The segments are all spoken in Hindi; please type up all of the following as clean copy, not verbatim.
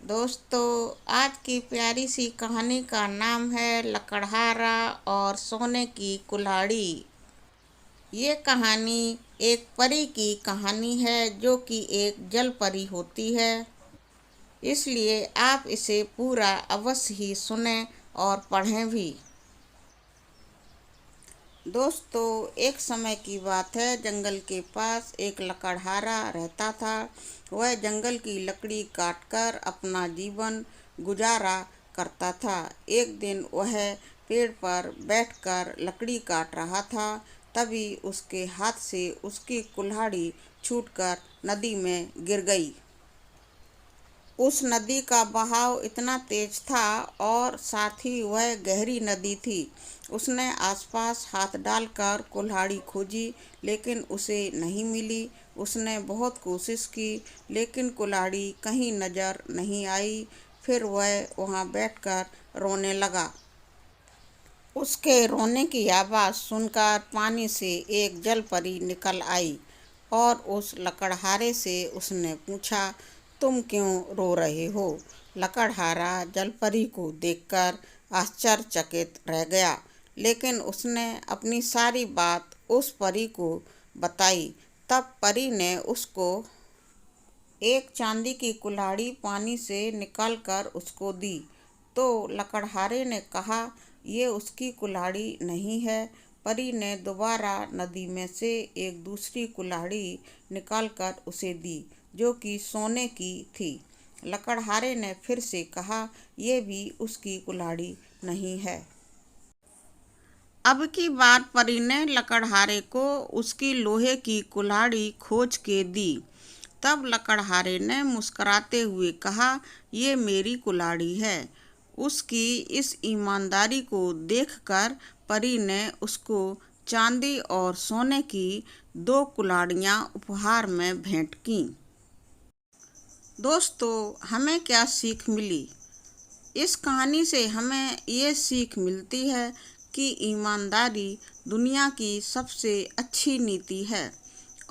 दोस्तों, आज की प्यारी सी कहानी का नाम है लकड़हारा और सोने की कुल्हाड़ी। ये कहानी एक परी की कहानी है जो कि एक जल परी होती है। इसलिए आप इसे पूरा अवश्य ही सुनें और पढ़ें भी। दोस्तों, एक समय की बात है। जंगल के पास एक लकड़हारा रहता था। वह जंगल की लकड़ी काटकर अपना जीवन गुजारा करता था। एक दिन वह पेड़ पर बैठकर लकड़ी काट रहा था। तभी उसके हाथ से उसकी कुल्हाड़ी छूटकर नदी में गिर गई। उस नदी का बहाव इतना तेज था और साथ ही वह गहरी नदी थी। उसने आसपास हाथ डालकर कुल्हाड़ी खोजी, लेकिन उसे नहीं मिली। उसने बहुत कोशिश की, लेकिन कुल्हाड़ी कहीं नजर नहीं आई। फिर वह वहां बैठकर रोने लगा। उसके रोने की आवाज़ सुनकर पानी से एक जलपरी निकल आई और उस लकड़हारे से उसने पूछा, तुम क्यों रो रहे हो? लकड़हारा जलपरी को देखकर आश्चर्यचकित रह गया, लेकिन उसने अपनी सारी बात उस परी को बताई। तब परी ने उसको एक चांदी की कुल्हाड़ी पानी से निकालकर उसको दी। तो लकड़हारे ने कहा, ये उसकी कुल्हाड़ी नहीं है। परी ने दोबारा नदी में से एक दूसरी कुल्हाड़ी निकालकर उसे दी, जो कि सोने की थी। लकड़हारे ने फिर से कहा, ये भी उसकी कुल्हाड़ी नहीं है। अब की बार परी ने लकड़हारे को उसकी लोहे की कुल्हाड़ी खोज के दी। तब लकड़हारे ने मुस्कुराते हुए कहा, ये मेरी कुल्हाड़ी है। उसकी इस ईमानदारी को देखकर परी ने उसको चांदी और सोने की दो कुल्हाड़ियाँ उपहार में भेंट की। दोस्तों, हमें क्या सीख मिली? इस कहानी से हमें ये सीख मिलती है कि ईमानदारी दुनिया की सबसे अच्छी नीति है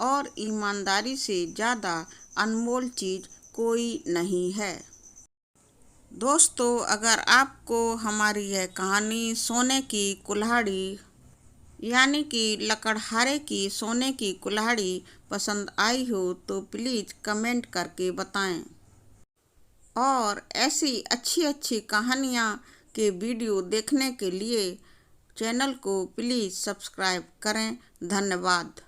और ईमानदारी से ज़्यादा अनमोल चीज़ कोई नहीं है। दोस्तों, अगर आपको हमारी यह कहानी सोने की कुल्हाड़ी यानी कि लकड़हारे की सोने की कुल्हाड़ी पसंद आई हो तो प्लीज़ कमेंट करके बताएं। और ऐसी अच्छी अच्छी कहानियाँ के वीडियो देखने के लिए चैनल को प्लीज़ सब्सक्राइब करें। धन्यवाद।